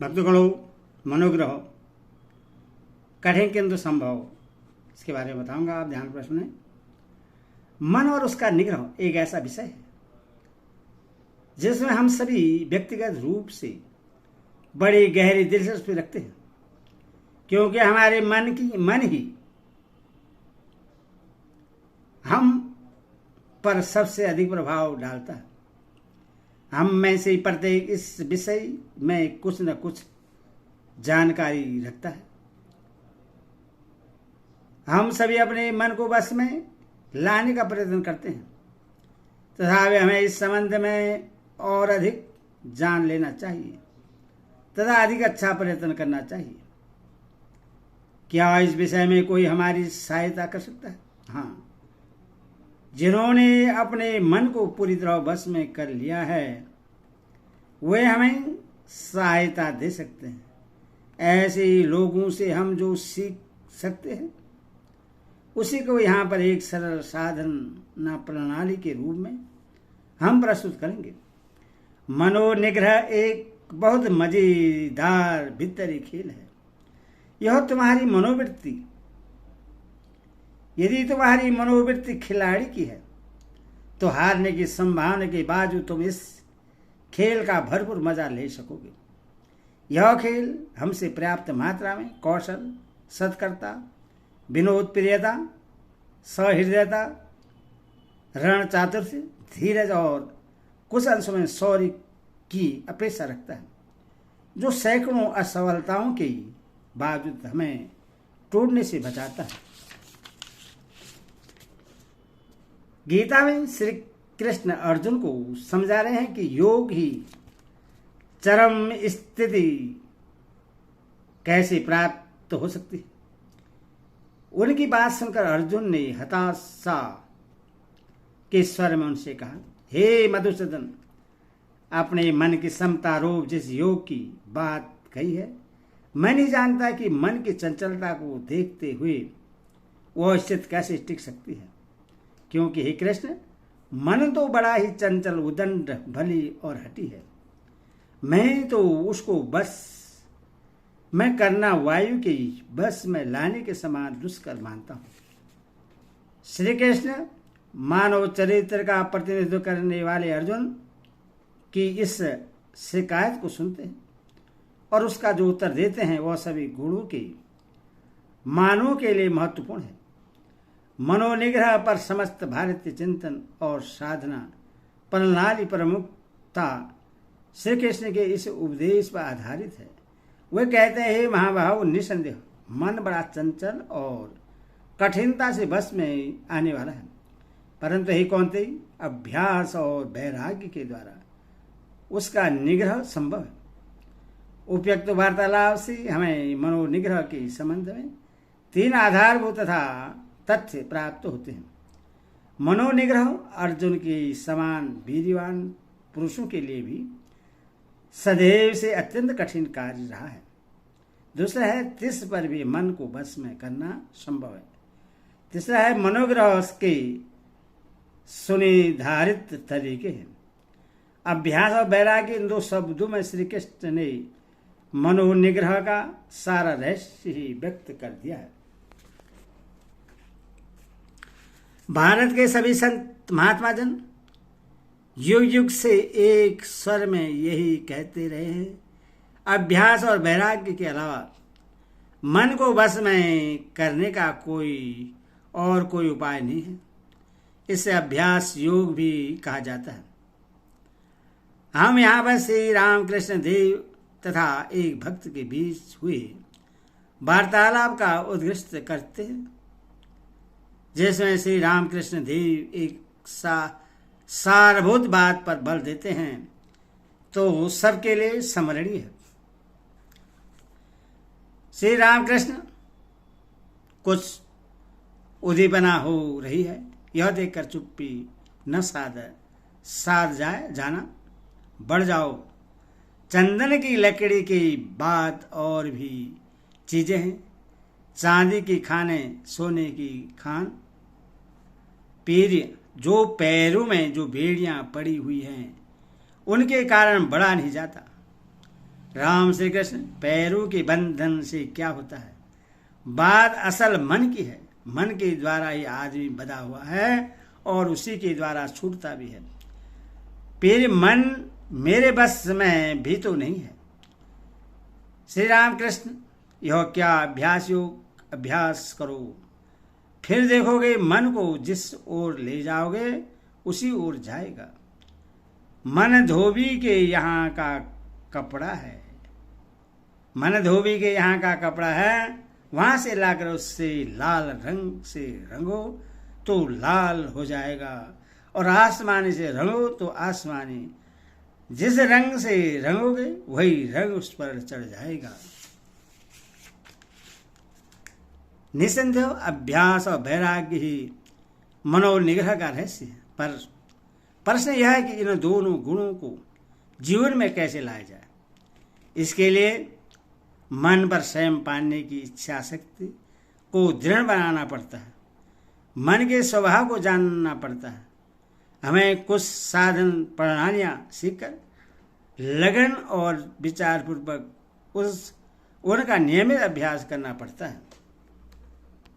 भक्तगणों, मनोग्रह कठिन किंतु संभव, इसके बारे में बताऊंगा। आप ध्यान प्रश्न है। मन और उसका निग्रह एक ऐसा विषय है जिसमें हम सभी व्यक्तिगत रूप से बड़ी गहरी दिलचस्पी रखते हैं, क्योंकि हमारे मन ही हम पर सबसे अधिक प्रभाव डालता है। हम में से प्रत्येक इस विषय में कुछ न कुछ जानकारी रखता है। हम सभी अपने मन को बस में लाने का प्रयत्न करते हैं, तथा हमें इस संबंध में और अधिक जान लेना चाहिए तथा अधिक अच्छा प्रयत्न करना चाहिए। क्या इस विषय में कोई हमारी सहायता कर सकता है? हाँ, जिन्होंने अपने मन को पूरी तरह बस में कर लिया है वे हमें सहायता दे सकते हैं। ऐसे लोगों से हम जो सीख सकते हैं उसी को यहाँ पर एक सरल साधना प्रणाली के रूप में हम प्रस्तुत करेंगे। मनोनिग्रह एक बहुत मजेदार भीतरी खेल है। यह तुम्हारी मनोवृत्ति, यदि तुम्हारी मनोवृत्ति खिलाड़ी की है तो हारने की संभावना के बावजूद तुम इस खेल का भरपूर मजा ले सकोगे। यह खेल हमसे पर्याप्त मात्रा में कौशल, सत्कर्ता, विनोद प्रियता, सहृदयता, रण चातुर्य, धीरज और कुछ अंशों में शौर्य की अपेक्षा रखता है, जो सैकड़ों असफलताओं के बावजूद हमें टूटने से बचाता है। गीता में श्री कृष्ण अर्जुन को समझा रहे हैं कि योग ही चरम स्थिति कैसे प्राप्त हो सकती है। उनकी बात सुनकर अर्जुन ने हताशा के स्वर में उनसे कहा, हे मधुसूदन, अपने मन की समता रूप जिस योग की बात कही है, मैं नहीं जानता कि मन की चंचलता को देखते हुए वह स्थिति कैसे टिक सकती है, क्योंकि हे कृष्ण, मन तो बड़ा ही चंचल, उदंड, भली और हठी है। मैं तो उसको बस मैं करना वायु के बस में लाने के समान दुष्कर मानता हूं। श्री कृष्ण मानव चरित्र का प्रतिनिधित्व करने वाले अर्जुन की इस शिकायत को सुनते हैं और उसका जो उत्तर देते हैं वह सभी गुणों के मानवों के लिए महत्वपूर्ण है। मनोनिग्रह पर समस्त भारतीय चिंतन और साधना प्रणाली प्रमुखता श्री कृष्ण के इस उपदेश पर आधारित है। वे कहते हैं, हे महाभाव, निसंदेह मन बड़ा चंचल और कठिनता से बस में आने वाला है, परंतु हे कौन्तेय, अभ्यास और वैराग्य के द्वारा उसका निग्रह संभव है। उपयुक्त वार्तालाप से हमें मनोनिग्रह के संबंध में 3 आधारभूत तथा तथ्य प्राप्त होते हैं। मनोनिग्रह अर्जुन के समान वीरवान पुरुषों के लिए भी सदैव से अत्यंत कठिन कार्य रहा है। दूसरा है, तिस पर भी मन को बस में करना संभव है। तीसरा है, मनोग्रह के सुनिर्धारित तरीके हैं। अभ्यास और वैराग्य, इन 2 शब्दों में श्री कृष्ण ने मनोनिग्रह का सारा रहस्य ही व्यक्त कर दिया है। भारत के सभी संत महात्मा जन युग युग से एक स्वर में यही कहते रहे हैं, अभ्यास और वैराग्य के अलावा मन को बस में करने का कोई उपाय नहीं है। इसे अभ्यास योग भी कहा जाता है। हम यहाँ पर श्री रामकृष्ण देव तथा एक भक्त के बीच हुए वार्तालाप का उद्घोष करते हैं, जिसमें श्री रामकृष्ण देव एक सारभूत बात पर बल देते हैं तो सबके लिए स्मरणीय है। श्री रामकृष्ण कुछ उद्दीपना हो रही है, यह देखकर चुप्पी न साध जाना, बढ़ जाओ। चंदन की लकड़ी की बात और भी चीजें हैं, चांदी की खाने, सोने की खान, पीर जो पैरों में जो बेड़ियां पड़ी हुई हैं उनके कारण बढ़ा नहीं जाता। राम श्री कृष्ण, पैरों के बंधन से क्या होता है? बात असल मन की है। मन के द्वारा ही आदमी बंधा हुआ है और उसी के द्वारा छूटता भी है। फिर मन मेरे बस में भी तो नहीं है। श्री राम कृष्ण, यह क्या अभ्यास योग, अभ्यास करो, फिर देखोगे मन को जिस ओर ले जाओगे उसी ओर जाएगा। मन धोबी के यहाँ का कपड़ा है, मन धोबी के यहाँ का कपड़ा है, वहां से लाकर उससे लाल रंग से रंगो तो लाल हो जाएगा, और आसमानी से रंगो तो आसमानी। जिस रंग से रंगोगे वही रंग उस पर चढ़ जाएगा। निसंदेह अभ्यास और वैराग्य ही मनोनिग्रह का रहस्य है। पर प्रश्न यह है कि इन दोनों गुणों को जीवन में कैसे लाया जाए। इसके लिए मन पर संयम पाने की इच्छा शक्ति को दृढ़ बनाना पड़ता है। मन के स्वभाव को जानना पड़ता है। हमें कुछ साधन प्रणालियां सीखकर लगन और विचारपूर्वक उनका नियमित अभ्यास करना पड़ता है।